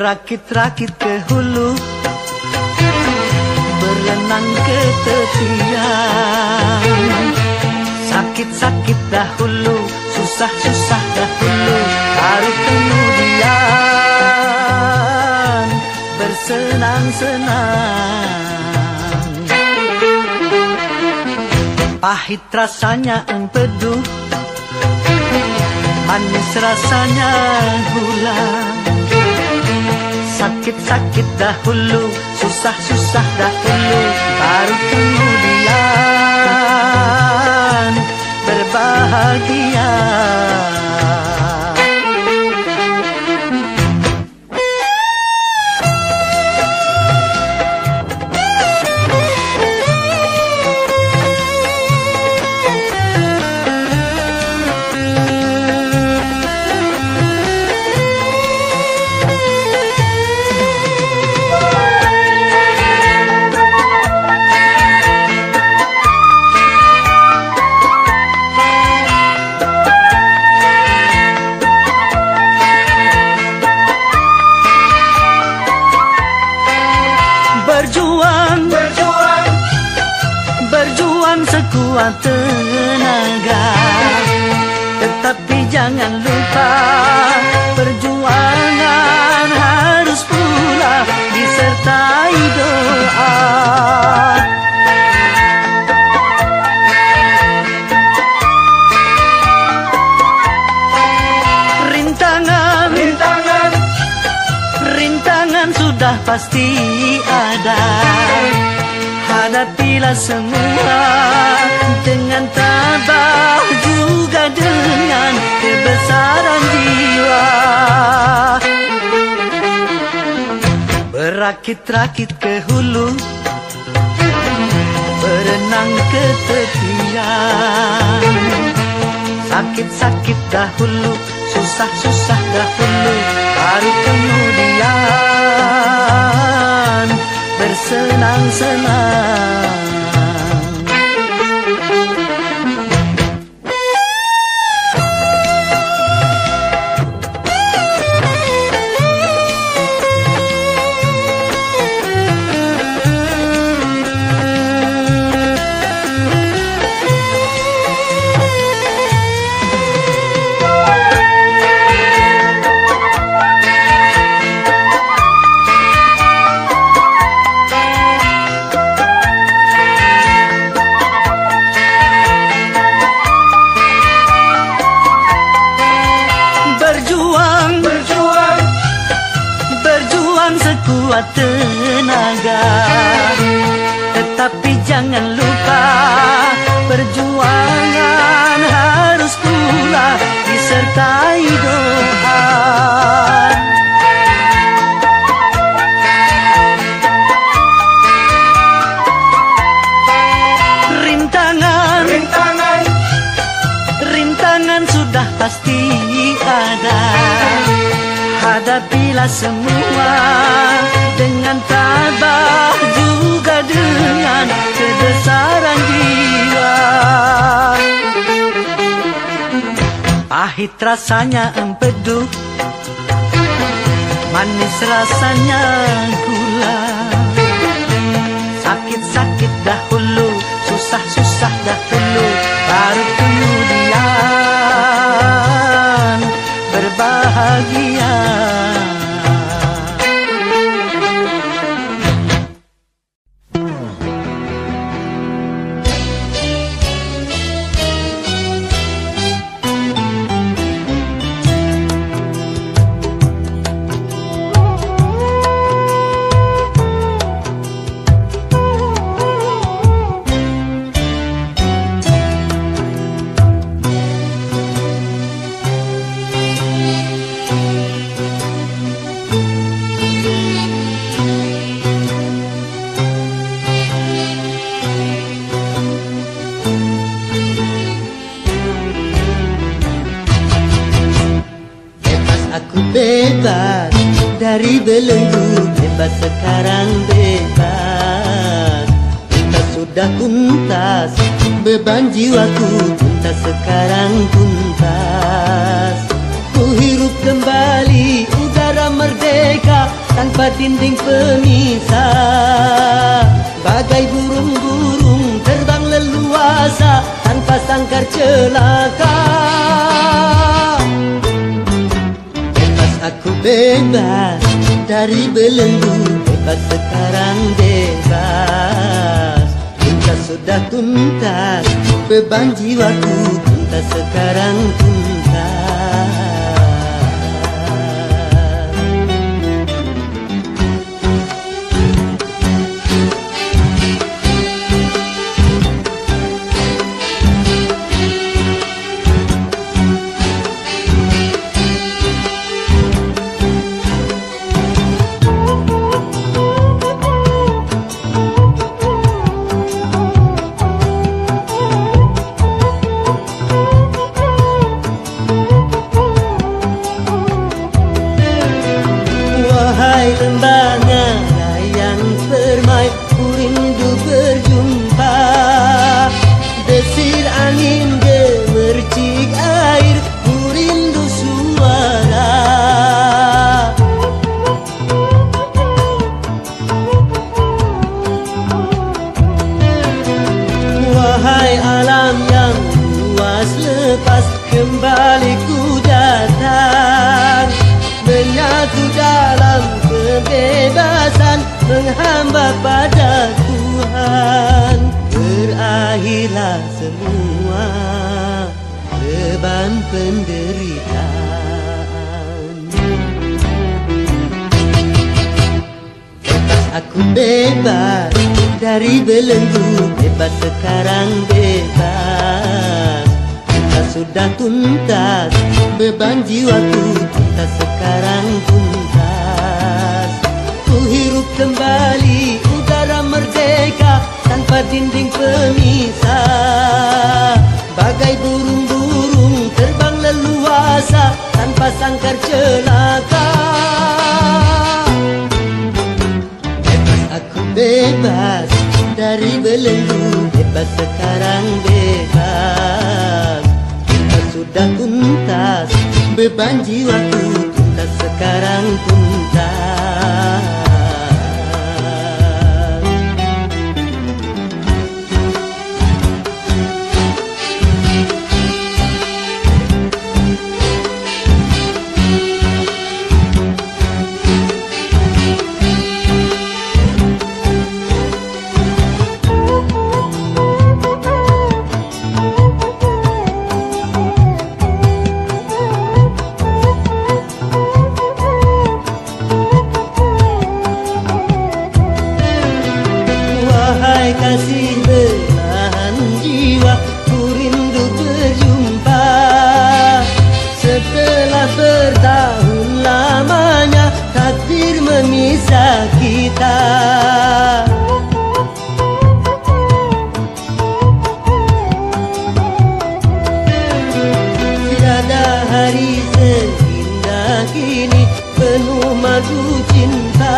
Berakit-rakit ke hulu, berenang ke tepian. Sakit-sakit dahulu, susah-susah dahulu, baru kemudian bersenang-senang. Pahit rasanya empedu, manis rasanya gula. Sakit-sakit dahulu, susah-susah dahulu, baru kemudian berbahagia. Sekuat tenaga, tetapi jangan lupa perjuangan harus pula disertai doa. Rintangan sudah pasti ada. Hadapilah semua dengan tabah, juga dengan kebesaran jiwa. Berakit-rakit ke hulu, berenang ke tepian. Sakit-sakit dahulu, susah-susah dahulu, baru kemudian bersenang-senang. Sekuat tenaga, tetapi jangan lupa perjuangan harus pula disertai doa. Rintangan sudah pasti ada. Hadapilah semua dengan tabah, juga dengan kebesaran jiwa. Pahit rasanya empedu, manis rasanya gula. Sakit-sakit dahulu, susah-susah dahulu, baru kemudian berbahagia. Bebas dari belenggu, bebas sekarang bebas. Tuntas sudah tuntas, beban jiwaku tuntas sekarang tuntas. Ku hirup kembali udara merdeka. merdeka tanpa dinding pemisah. Bagai burung-burung terbang leluasa tanpa sangkar celaka. Bebas aku bebas dari belenggu, bebas sekarang bebas. Tuntas sudah tuntas, beban jiwaku tuntas sekarang tuntas. Lembangnya layang permai, ku rindu berjumpa. Desir angin gemercik air, ku rindu suara. Wahai alam yang luas lepas, kembali ku datang, menyatu dalam kebebasan, menghamba pada Tuhan. Berakhirlah semua beban penderitaan. Bebas aku bebas dari belenggu, bebas sekarang bebas. Tuntas sudah tuntas, beban jiwaku tuntas sekarang tuntas. Ku hirup kembali udara merdeka tanpa dinding pemisah. Bagai burung-burung terbang leluasa tanpa sangkar celaka. Bebas aku bebas dari belenggu, bebas sekarang bebas. Tuntas sudah tuntas, beban jiwaku tuntas sekarang tuntas. Kasih belahan jiwa, ku rindu berjumpa. Setelah bertahun lamanya takdir memisah kita. Tiada hari seindah kini penuh madu cinta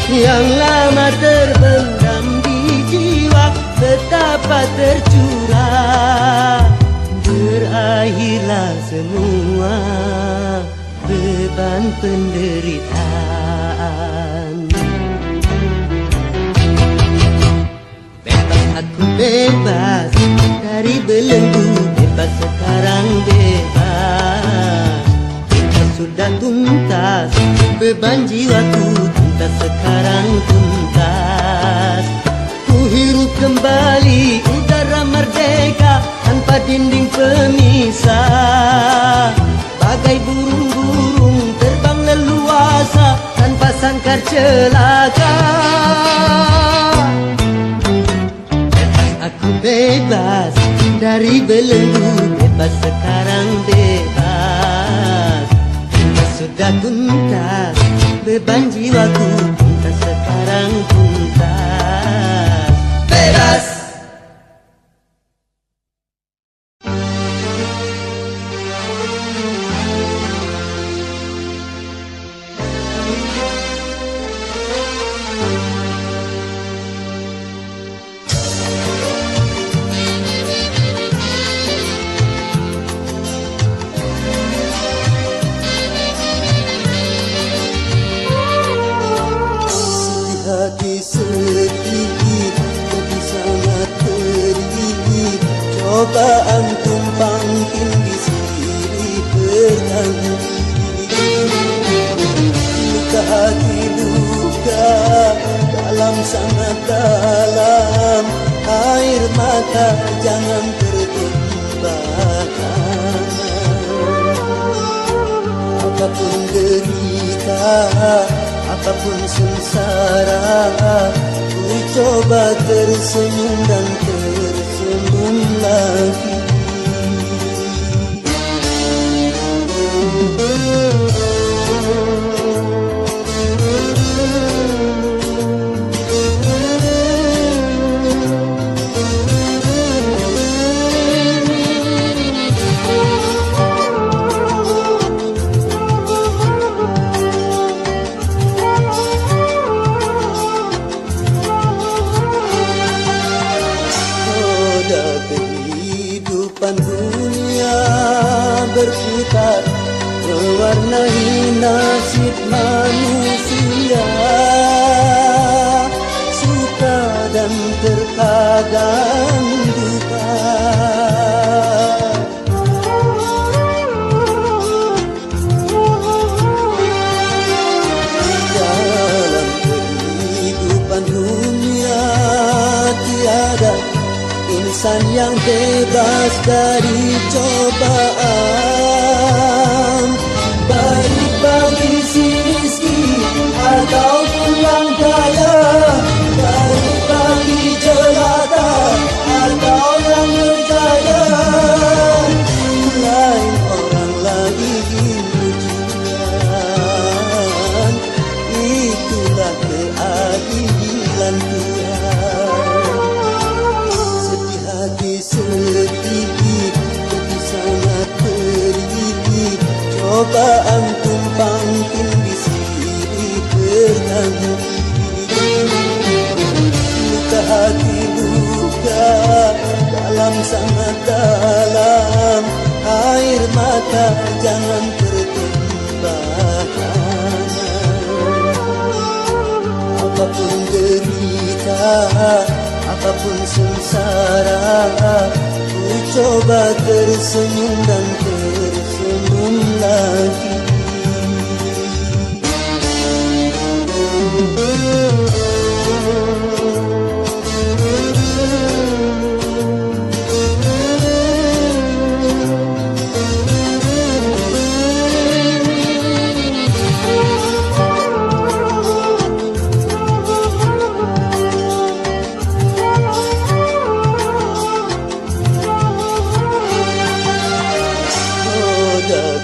yang lama terbendam di jiwa, betapa tercurah. Berakhirlah semua beban penderitaan. Bebas aku bebas dari belenggu, bebas sekarang bebas. Tuntas sudah tuntas, beban jiwaku tuntas sekarang tuntas. Ku hirup kembali udara merdeka tanpa dinding pemisah. Bagai burung-burung terbang leluasa tanpa sangkar celaka. Bebas aku bebas dari belenggu, bebas sekarang bebas. Tuntas sudah tuntas, beban jiwaku tuntas sekarang tuntas. Bebas. cobaan tumpang tindih silih berganti. Luka hati luka dalam sangat dalam, air mata jangan tertumpahkan. Apapun derita, apapun sengsara, ku coba tersenyum dan tersenyum lagi. Dunia berputar mewarnai nasib manusia, suka dan terkadang duka. Dalam kehidupan dunia tiada insan yang bebas dari cobaan, baik bagi si miskin ataupun yang kaya, baik bagi jelata atau yang berjaya. Lain orang lagi ujian, itulah keadilan Tuhan. Sedih, tapi sangat pedih, cobaan tumpang tindih silih berganti. Luka hati luka dalam sangat dalam, air mata jangan tertumpahkan. Apapun derita, apapun sengsara, ku coba tersenyum dan tersenyum lagi.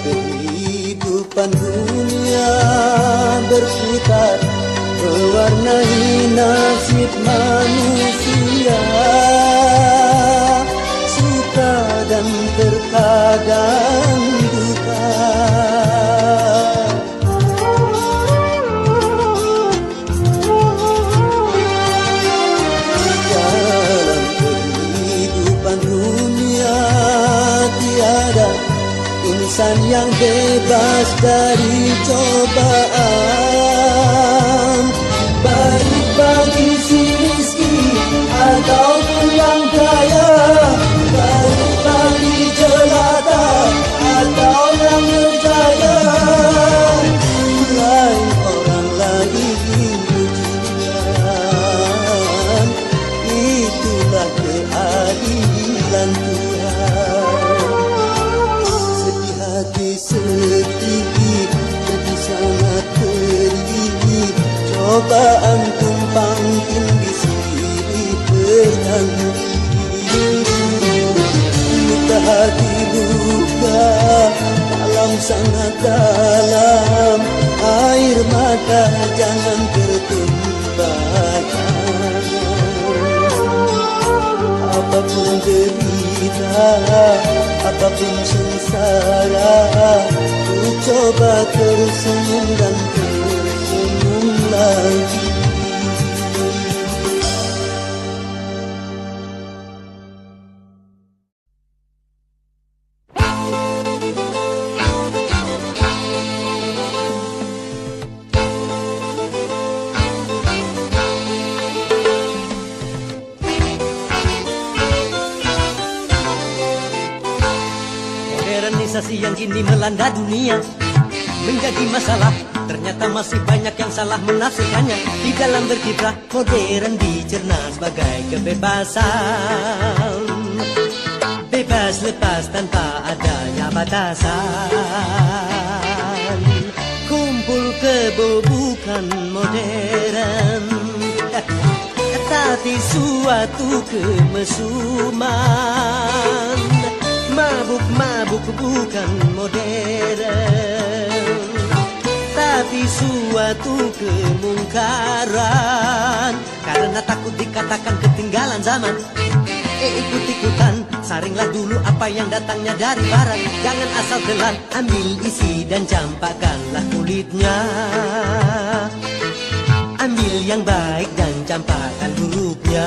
Kehidupan dunia berputar mewarnai nasib manusia, suka dan terkadang duka. Dalam kehidupan dunia tiada insan yang bebas dari cobaan, baik bagi si miskin ataupun yang kaya, baik bagi jelata atau yang berjaya. Lain orang lagi ujian, itulah keadilan Tuhan. Sedih, jadi sangat pedih, cobaan tumpang tindih silih berganti. Luka hati luka dalam sangat dalam, air mata jangan tertumpahkan. Apapun derita, apapun sengsara, ku coba tersenyum dan tersenyum lagi. Modernisasi yang kini melanda dunia menjadi masalah. Ternyata masih banyak yang salah menafsirkannya. Di dalam berkiprah modern dicerna sebagai kebebasan, bebas lepas tanpa adanya batasan. Kumpul kebo bukan modern, tapi suatu kemesuman. Mabuk-mabuk bukan modern, tapi suatu kemungkaran. Karena takut dikatakan ketinggalan zaman, ikut-ikutan, saringlah dulu apa yang datangnya dari barat. Jangan asal telan, ambil isi dan campakkanlah kulitnya. Ambil yang baik dan campakkan buruknya.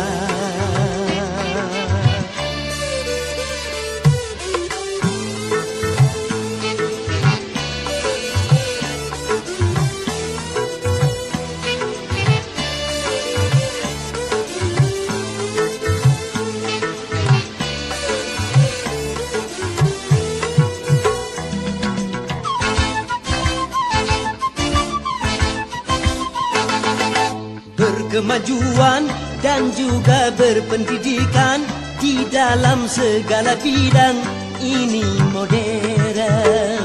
Kemajuan dan juga berpendidikan di dalam segala bidang ini modern.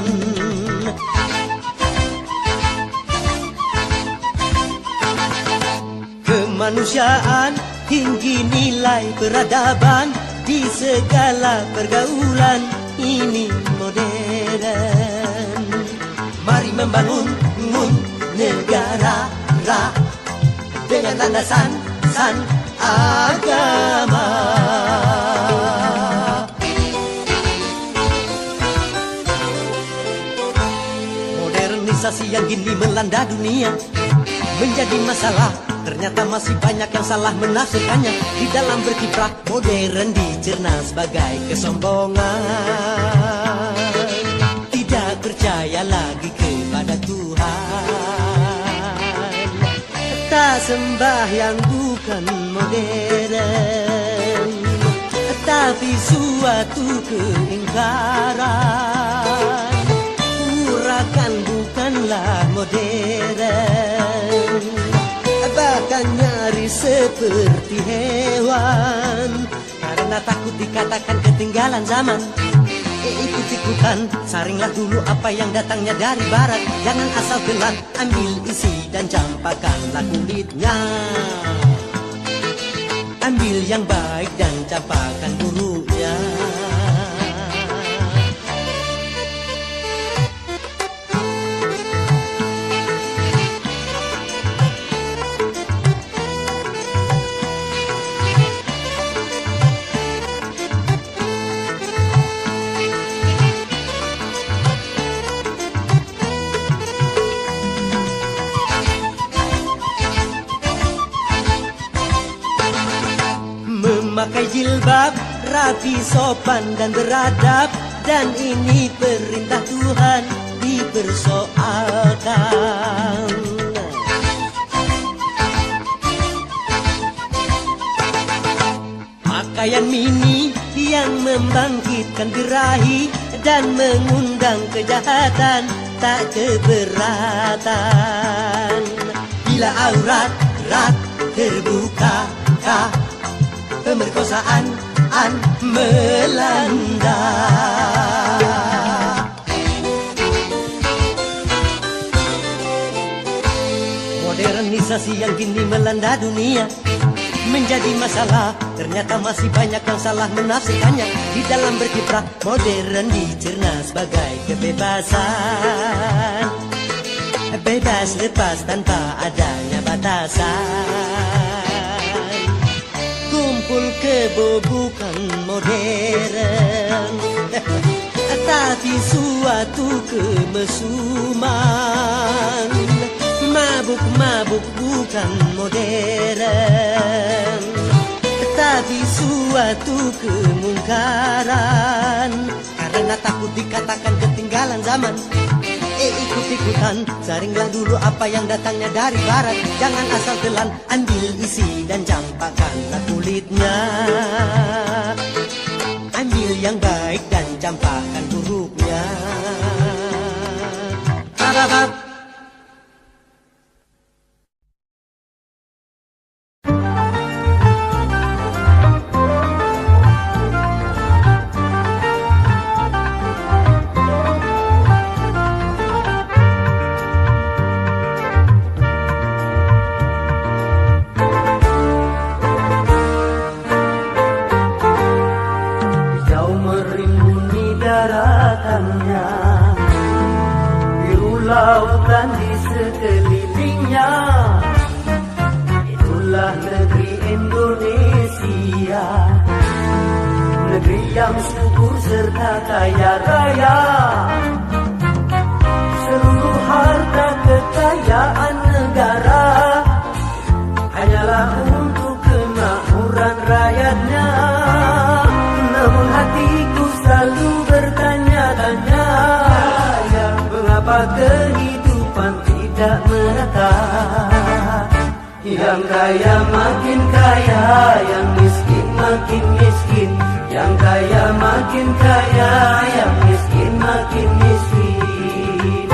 Kemanusiaan, tinggi nilai peradaban di segala pergaulan ini modern. Mari membangun negara dengan landasan agama. Modernisasi yang kini melanda dunia menjadi masalah. Ternyata masih banyak yang salah menafsirkannya. Di dalam berkiprah modern dicerna sebagai kesombongan. Tidak percaya lagi kepada Tuhan. Tak sembah yang bukan modern, tapi suatu keingkaran. Urakan bukanlah modern, bahkan nyaris seperti hewan. Karena takut dikatakan ketinggalan zaman, ikut-ikutan, saringlah dulu apa yang datangnya dari barat. Jangan asal telan, ambil isi dan campakkanlah kulitnya. Ambil yang baik dan campakkan buruknya. Memakai jilbab, rapi, sopan dan beradab, dan ini perintah Tuhan dipersoalkan. Pakaian mini yang membangkitkan birahi dan mengundang kejahatan tak keberatan. Bila aurat terbuka, pemerkosaan melanda. Modernisasi yang kini melanda dunia menjadi masalah. Ternyata masih banyak yang salah menafsirkannya. Di dalam berkiprah modern dicerna sebagai kebebasan, bebas lepas tanpa adanya batasan. Kumpul kebo bukan modern, tapi suatu kemesuman. Mabuk-mabuk bukan modern, tapi suatu kemungkaran. Karena takut dikatakan ketinggalan zaman, ikut-ikutan, saringlah dulu apa yang datangnya dari barat. Jangan asal telan, ambil isi dan campakkanlah kulitnya. Ambil yang baik dan campakkan buruknya. Babab. Lautan di sekelilingnya, itulah negeri Indonesia, negeri yang subur serta kaya raya. Seluruh harta kekayaan negara hanyalah untuk kemakmuran rakyatnya. Namun hatiku selalu bertanya-tanya, mengapa kehidupan tidak merata? Yang kaya makin kaya, yang miskin makin miskin. Yang kaya makin kaya, yang miskin makin miskin.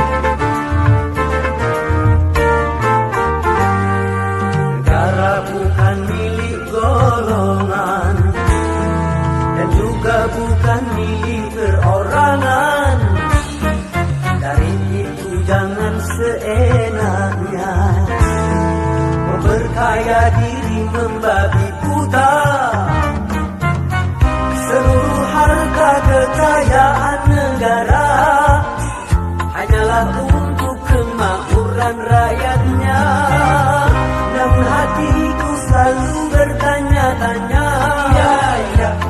Negara bukan milik golongan, dan juga bukan milik perorangan. Dari itu jangan seenaknya memperkaya diri membabi buta. Seluruh harta kekayaan negara hanyalah untuk kemakmuran rakyatnya. Namun hatiku selalu bertanya-tanya,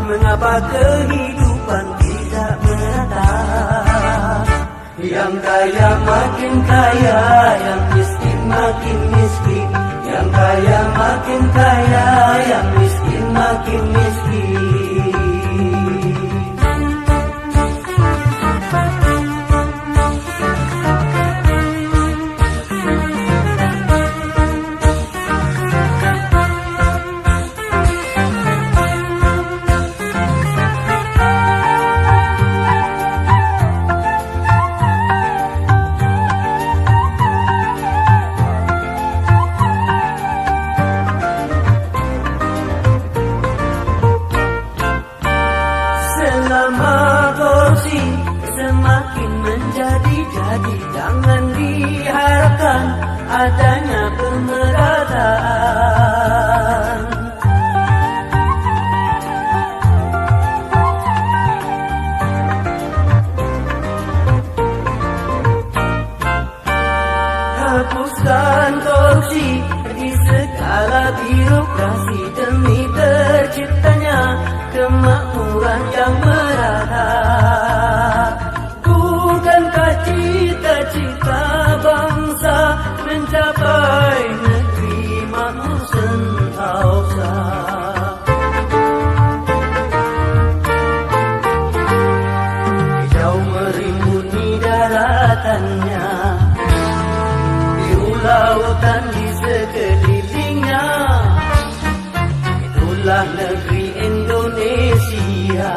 mengapa kehidupan tidak merata? Yang kaya makin kaya, yang miskin makin miskin. Yang kaya makin kaya, yang miskin makin miskin. Semakin menjadi-jadi, jangan diharapkan adanya pemerataan. Hapuskan korupsi di segala birokrasi demi terciptanya kemakmuran yang merata. Bukankah cita-cita bangsa mencapai negeri makmur sentosa? Hijau merimbuni daratannya, biru lautan di sekelilingnya. Itulah negeri Indonesia,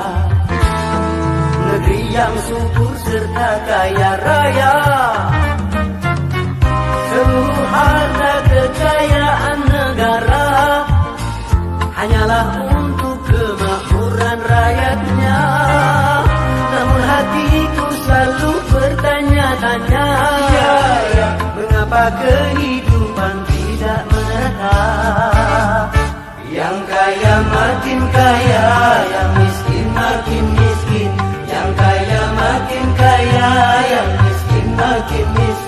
negeri yang subur serta kaya raya. Seluruh harta kekayaan negara hanyalah untuk kemakmuran rakyatnya. Namun hatiku selalu bertanya-tanya, mengapa kehidupan tidak merata? Yang kaya makin kaya, yang miskin makin miskin. Yang kaya makin kaya, yang miskin makin miskin.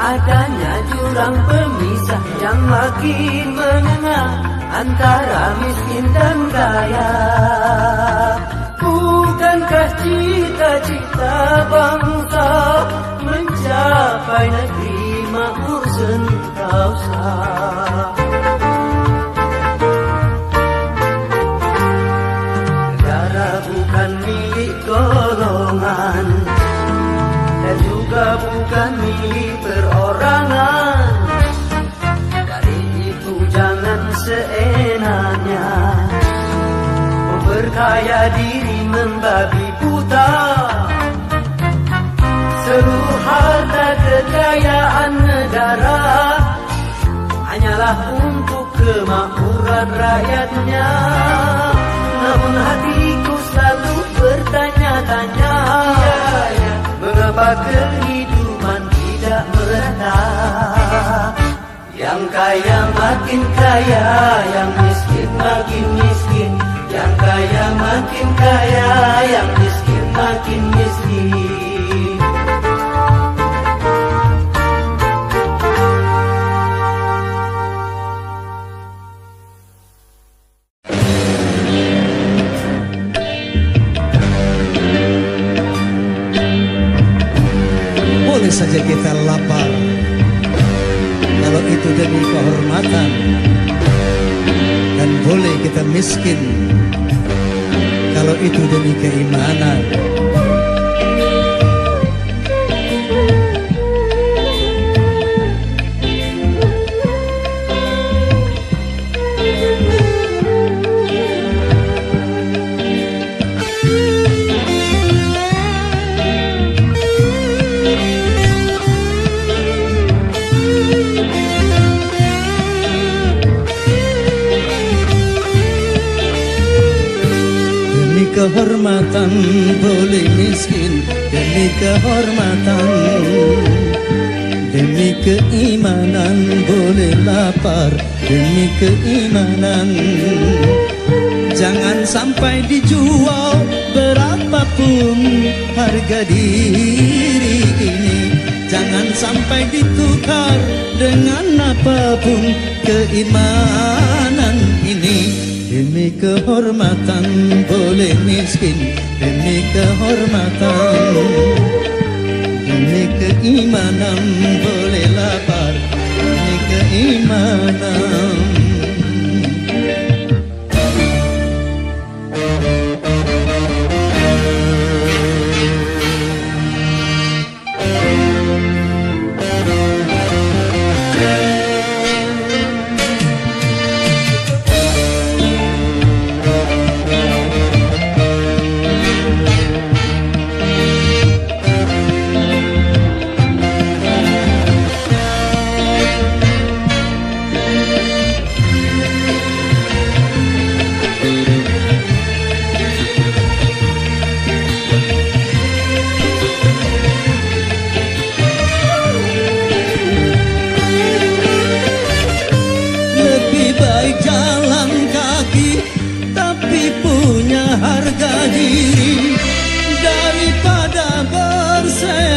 adanya jurang pemisah yang makin menganga antara miskin dan kaya. Bukankah cita-cita bangsa mencapai negeri makmur sentosa? Negara bukan milik golongan dan juga bukan milik perorangan. Dari itu jangan seenaknya memperkaya diri membabi buta. Seluruh harta kekayaan negara hanyalah untuk kemakmuran rakyatnya. Namun hatiku selalu bertanya-tanya, mengapa kehidupan tidak merata? Yang kaya makin kaya, yang miskin makin miskin. Yang kaya makin kaya, yang miskin makin miskin. Boleh saja kita lapar kalau itu demi kehormatan, dan boleh kita miskin kalau itu demi keimanan. Kehormatan boleh miskin demi kehormatan, demi keimanan boleh lapar demi keimanan. Jangan sampai dijual berapapun harga diri ini. Jangan sampai ditukar dengan apapun keimanan ini. Demi kehormatan boleh miskin, demi kehormatan, demi keimanan boleh lapar, demi keimanan. Harga diri daripada bersedang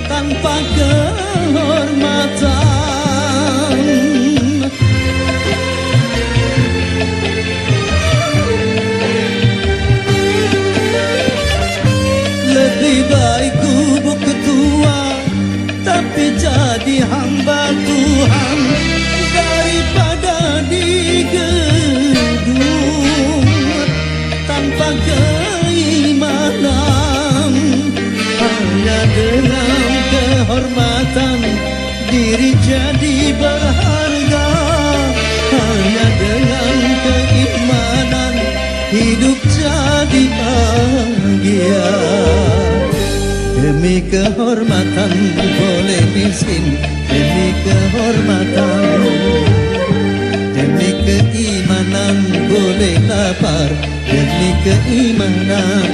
tanpa kehormatan. Lebih baik gubuk ketua tapi jadi hamba Tuhan daripada tanpa keimanan. Hanya dengan kehormatan diri jadi berharga. Hanya dengan keimanan hidup jadi bahagia. Demi kehormatan boleh miskin, demi kehormatan, demi keimanan boleh lapar, demi keimanan.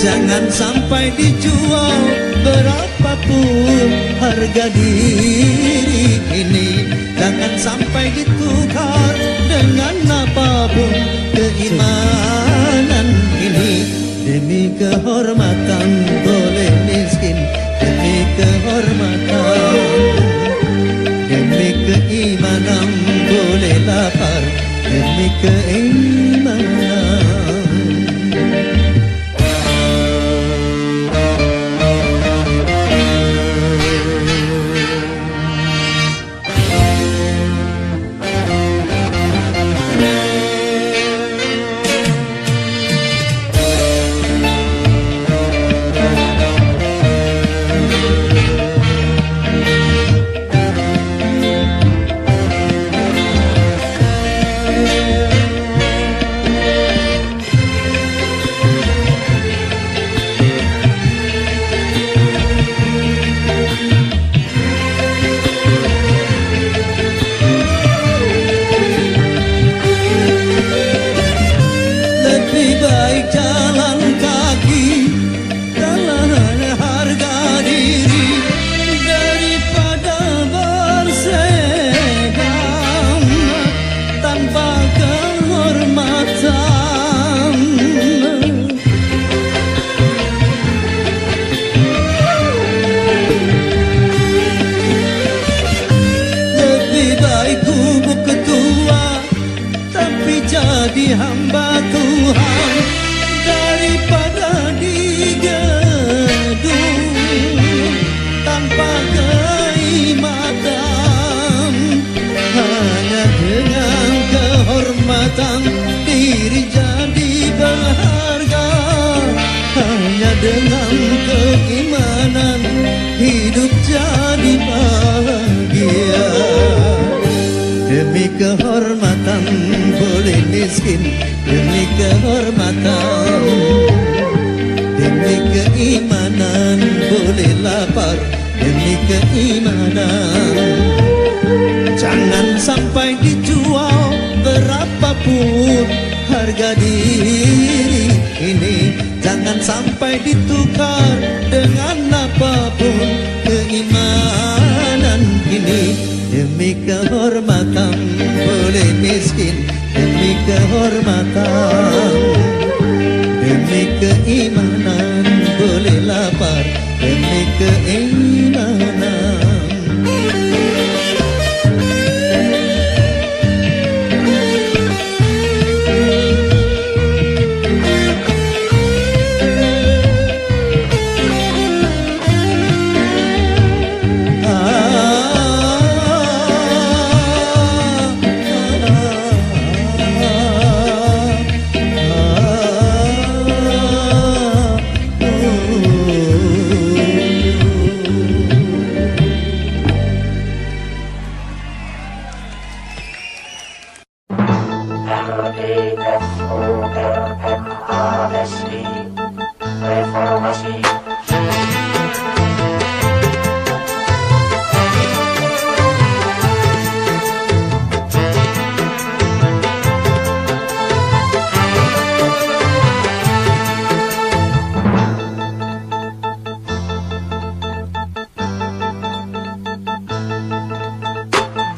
Jangan sampai dijual berapapun harga diri ini. Jangan sampai ditukar dengan apapun keimanan ini. Demi kehormatan boleh miskin, kehormatan, demi keimanan boleh lapar, demi keimanan. Jadi hamba Tuhan daripada di gedung tanpa kekhidmatan. Hanya dengan kehormatan diri jadi berharga. Hanya dengan keimanan hidup jadi bahagia. Demi kehormatan boleh miskin, demi kehormatan, demi keimanan boleh lapar, demi keimanan. Jangan sampai dijual berapapun harga diri ini. Jangan sampai ditukar dengan apapun keimanan ini. Demi kehormatan boleh miskin, demi kehormatan, demi keimanan boleh lapar, demi keimanan.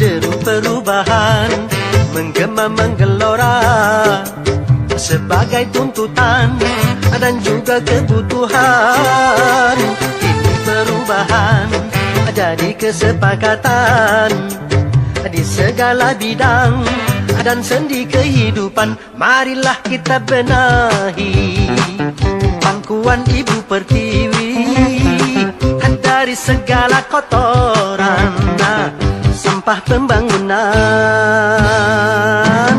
Deru perubahan menggema menggelora sebagai tuntutan dan juga kebutuhan. Ini perubahan jadi kesepakatan di segala bidang dan sendi kehidupan. Marilah kita benahi pangkuan Ibu Pertiwi dari segala kotoran sampah pembangunan.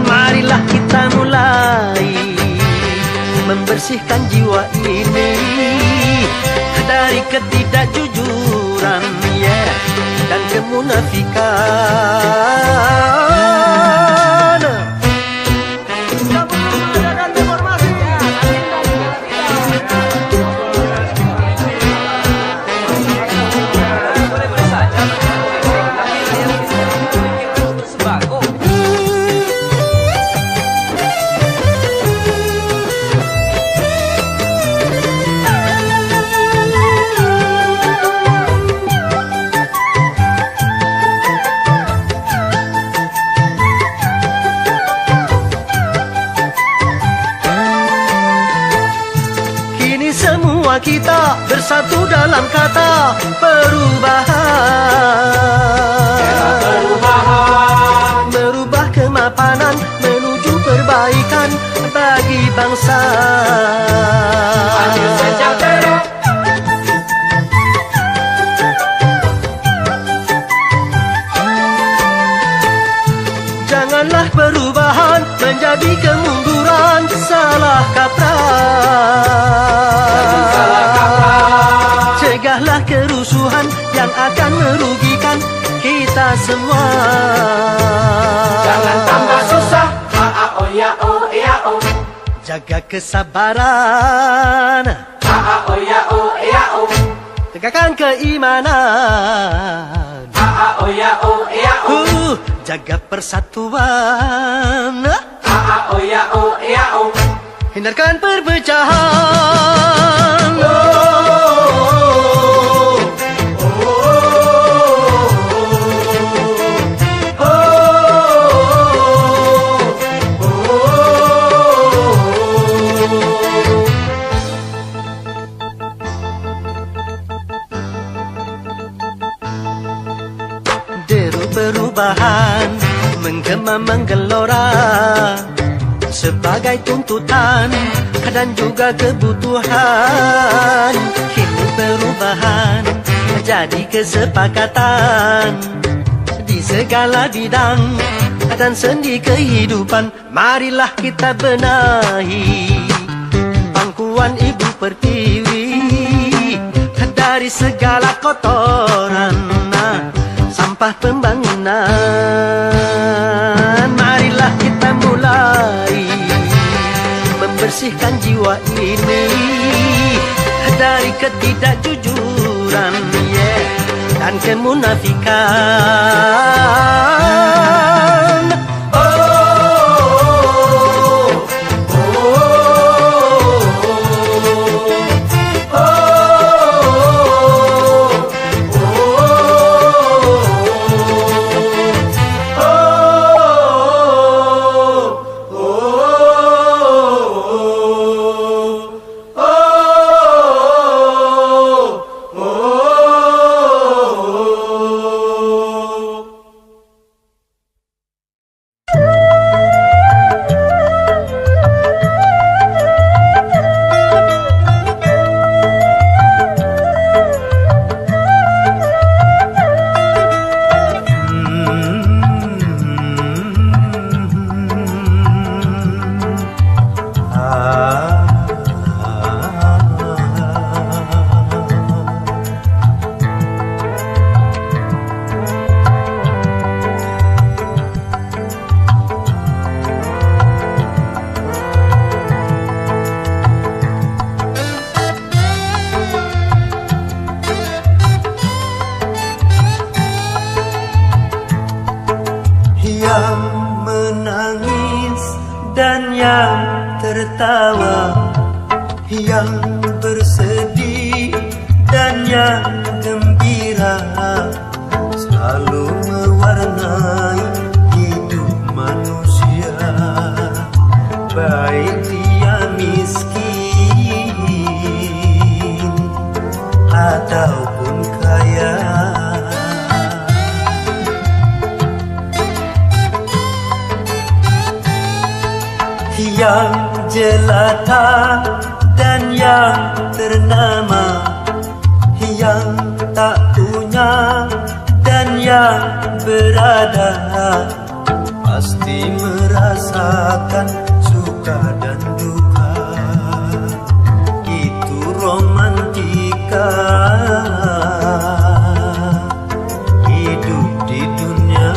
Marilah kita mulai membersihkan jiwa ini dari ketidakjujuran dan kemunafikan. Kita bersatu dalam kata perubahan. perubahan, merubah kemapanan menuju perbaikan bagi bangsa. Adil sejahtera, janganlah perubahan menjadi kemunduran, salah kaprah. Cegahlah kerusuhan yang akan merugikan kita semua. jangan tambah susah. Oh ya oh ya oh. Jaga kesabaran, Oh ya oh ya oh. tegakkan keimanan. Oh ya oh ya oh. Jaga persatuan, Oh ya oh ya oh. hindarkan perpecahan. Deru perubahan menggema menggelora sebagai tuntutan dan juga kebutuhan. Kini perubahan jadi kesepakatan di segala bidang dan sendi kehidupan. Marilah kita benahi pangkuan Ibu Pertiwi dari segala kotoran sampah pembangunan. Marilah kita mulai membersihkan jiwa ini dari ketidakjujuran dan kemunafikan. Yang menangis dan yang tertawa, yang bersedih dan yang gembira, selalu mewarnai hidup manusia, baik dia miskin ataupun kaya. Yang jelata dan yang ternama, yang tak punya dan yang berada, pasti merasakan suka dan duka. Itu romantika hidup di dunia.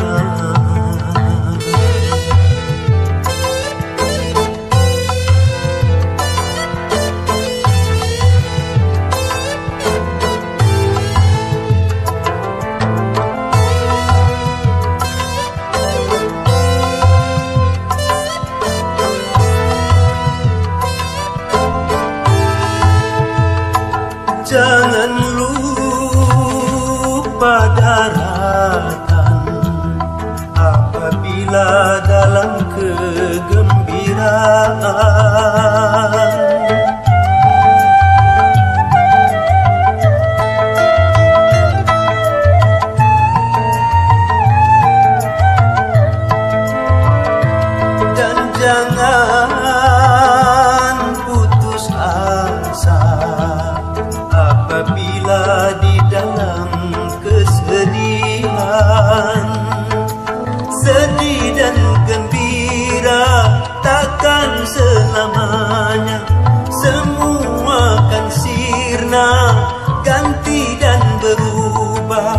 Jangan lupa daratan apabila dalam kegembiraan. selamanya. Semua kan sirna, ganti dan berubah.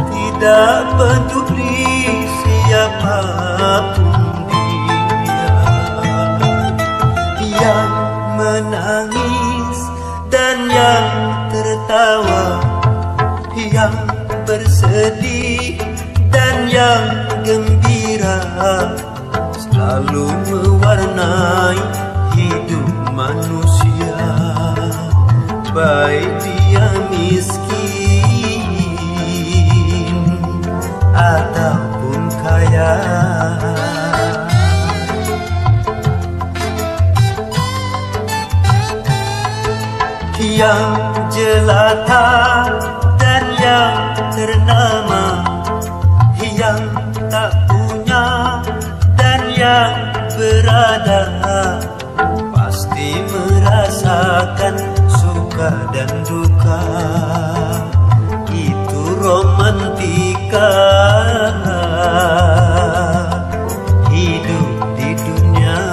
Tidak peduli siapapun dia. Yang menangis dan yang tertawa, yang bersedih dan yang gembira, selalu mewarnai hidup manusia, baik dia miskin ataupun kaya. Yang jelata dan yang ternama, yang tak punya dan yang berada, pasti merasakan suka dan duka. Itu romantika hidup di dunia.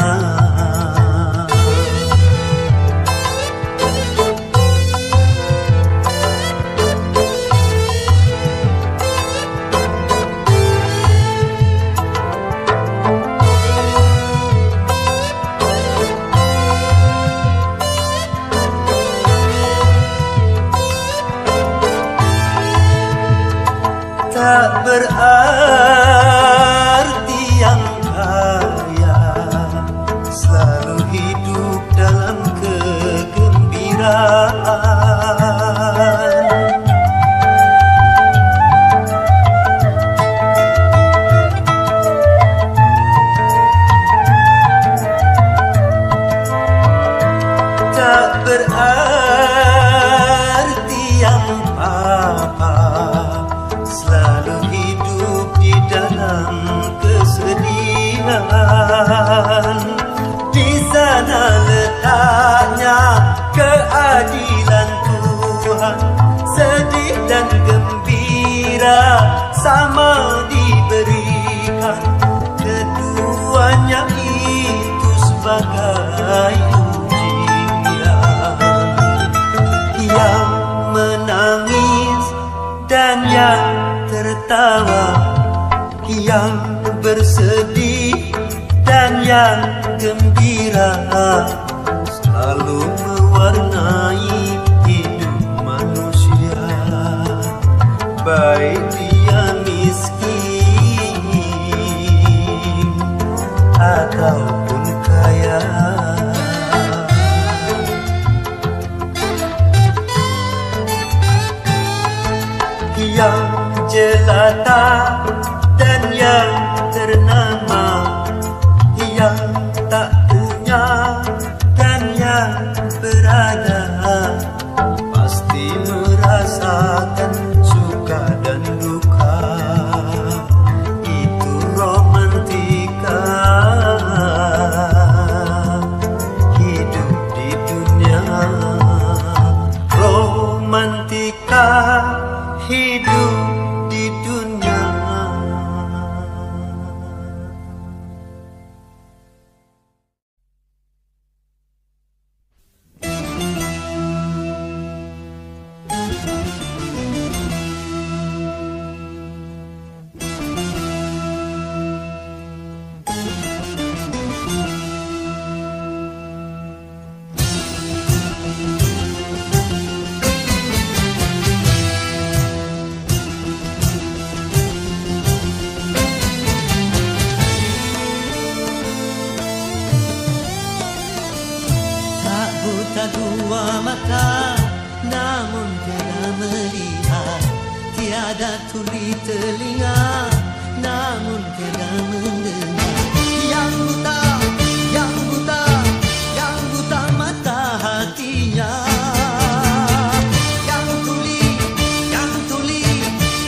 Tak berarti yang kaya selalu hidup dalam kegembiraan. Tak berarti yang papa selalu hidup di dalam kesedihan. Di sana letaknya keadilan Tuhan, sedih dan gembira sama diberikan. Keduanya itu sebagai ujian. Yang menangis dan yang tertawa, yang bersedih dan yang gembira, selalu mewarnai hidup manusia, baik dia miskin ataupun kaya. Yang jelata dan yang ternama, yang tak punya dan yang berada, pasti merasakan suka dan duka. Itu romantika hidup di dunia. Romantika hidup di dunia. Buta dua mata, namun tiada melihat. Tiada tuli telinga, namun tiada mendengar. Yang buta, yang buta, yang buta mata hatinya. Yang tuli, yang tuli,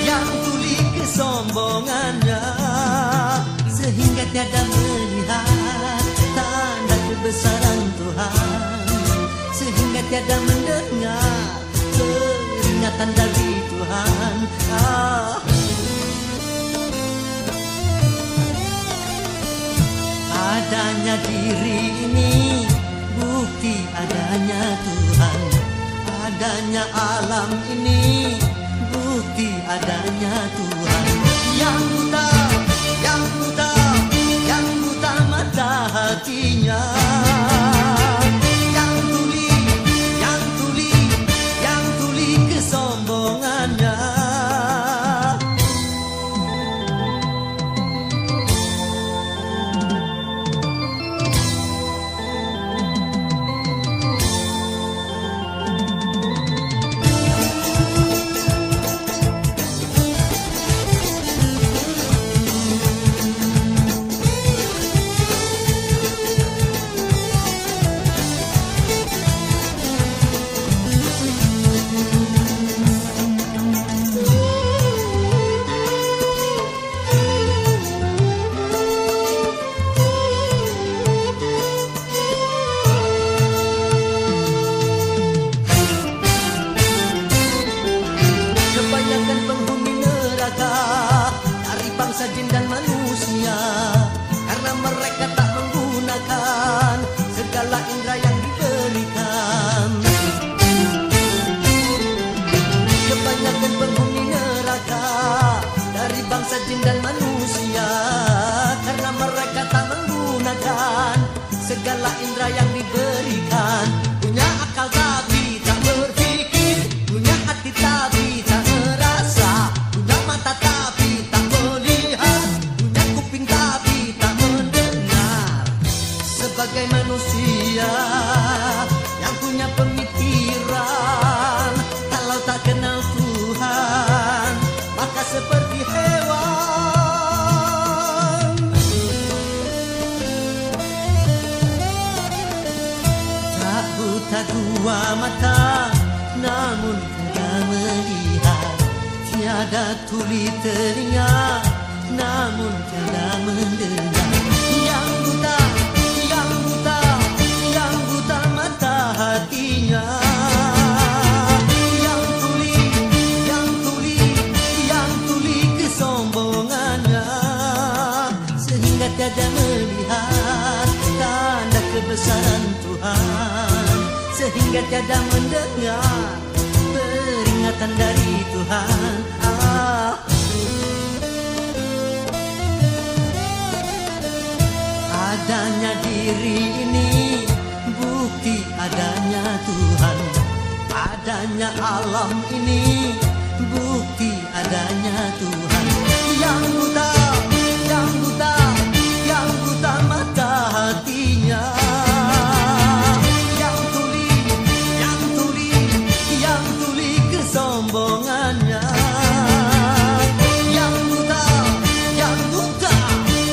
yang tuli kesombongannya. Sehingga tiada melihat tanda kebesaran Tuhan, sehingga tiada mendengar peringatan dari Tuhan. Adanya Adanya diri ini bukti adanya Tuhan. Adanya alam ini bukti adanya Tuhan. Yang buta, yang buta, yang buta mata hatinya. Yang tuli, yang tuli, yang tuli kesombongannya. Jin dan manusia, karena mereka tak menggunakan segala indera yang diberikan. Kebanyakan penghuni neraka dari bangsa jin dan manusia, karena mereka tak menggunakan segala indera yang diberikan. Punya akal tapi tak berpikir, punya hati tapi tak merasa, punya mata tapi sebagai manusia yang punya pemikiran, kalau tak kenal Tuhan maka seperti hewan. Tak buta dua mata namun tidak melihat, tiada tuli telinga namun tiada mendengar. Yang buta, yang buta, yang buta mata hatinya. Yang tuli, yang tuli, yang tuli kesombongannya, sehingga tiada melihat tanda kebesaran Tuhan, sehingga tiada mendengar peringatan dari Tuhan. Adanya diri ini bukti adanya Tuhan. Adanya alam ini bukti adanya Tuhan. Yang buta, yang buta, yang buta mata hatinya. Yang tuli, yang tuli, yang tuli kesombongannya. Yang buta, yang buta,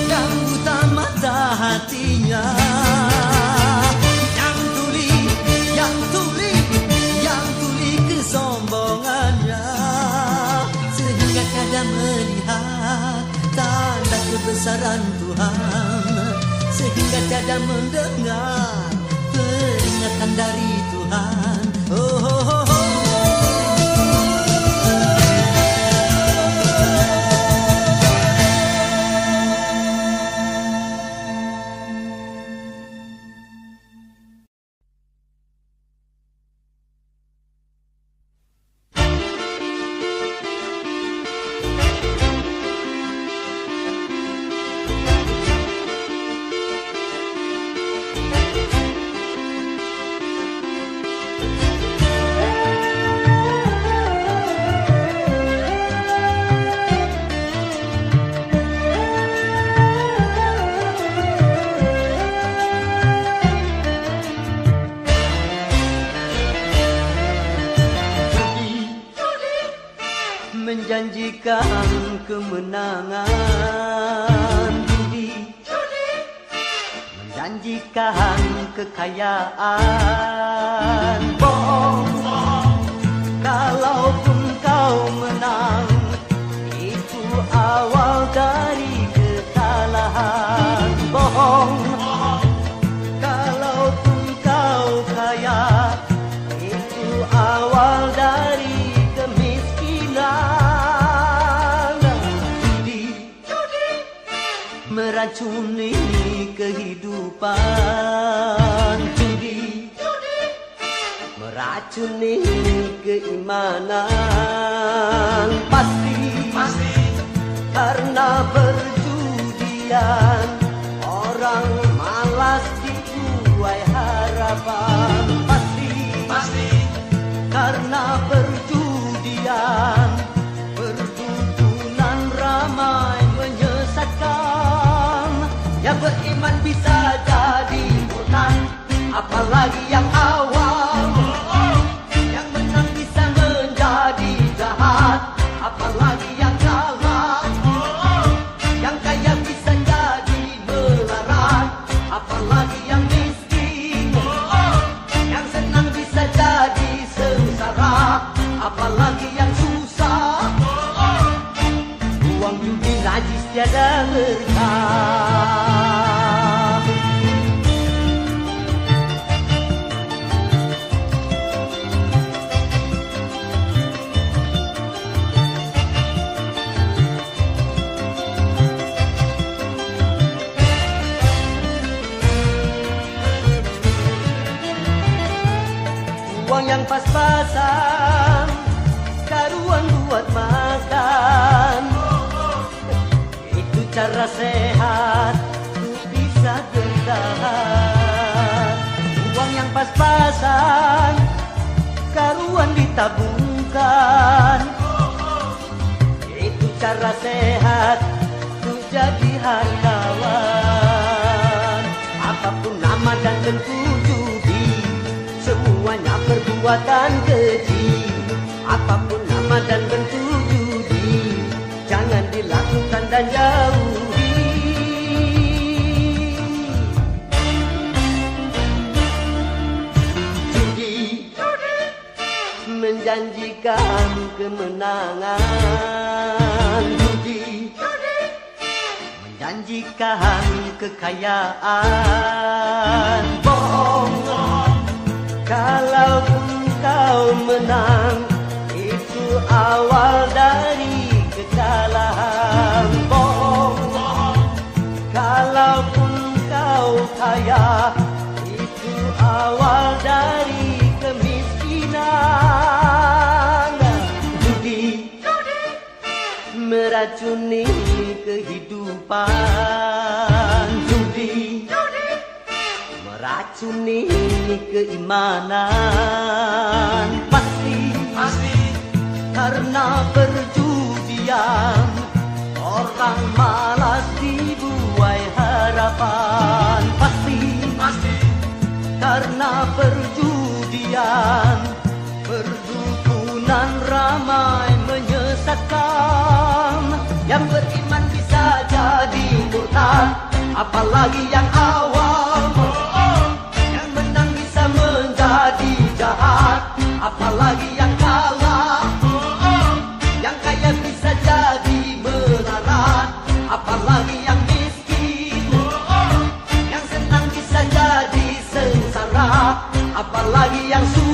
yang buta mata hatinya. Yang tuli, yang tuli, yang tuli kesombongannya, sehingga tiada melihat tanda kebesaran Tuhan, sehingga tiada mendengar peringatan dari Tuhan. Oh, oh, oh, oh. Menjanjikan kemenangan, judi menjanjikan kekayaan. Bohong, kalaupun kau menang, itu awal dari kesalahan. Bohong, kalaupun kau kaya, itu awal dari meracuni kehidupan. Judi meracuni keimanan. Pasti karena perjudian orang malas dibuai harapan. Pasti karena perjudian perdukunan ramai menyesatkan. Yang beriman bisa jadi murtad, apalagi yang awam. Yang menang bisa menjadi jahat, apalagi yang kalah. Yang kaya bisa jadi melarat, apalagi yang miskin. Yang senang bisa jadi sengsara, apalagi yang susah. Uang judi najis tiada berkah. Uang yang pas-pasan, karuan buat makan. Itu cara sehat, ku bisa bertahan. Uang yang pas-pasan, karuan ditabungkan. Itu cara sehat, ku jadi hartawan. Apapun nama dan bentuk judi, semuanya perbuatan keji. Apapun nama dan bentuk judi, jangan dilakukan dan jauhi. Judi menjanjikan kemenangan. Judi menjanjikan kekayaan. Bohong kalaupun kau menang, itu awal dari kekalahan. Bohong kalaupun kau kaya, itu awal dari kemiskinan. Judi meracuni kehidupan. Judi meracuni keimanan. Pasti karena perjudian orang malas dibuai harapan. Pasti karena perjudian perdukunan ramai menyesatkan. Yang beriman bisa jadi murtad, apalagi yang awam. Yang menang bisa menjadi jahat, apalagi yang kalah. Yang kaya bisa jadi melarat, apalagi yang miskin. Yang senang bisa jadi sengsara, apalagi yang susah.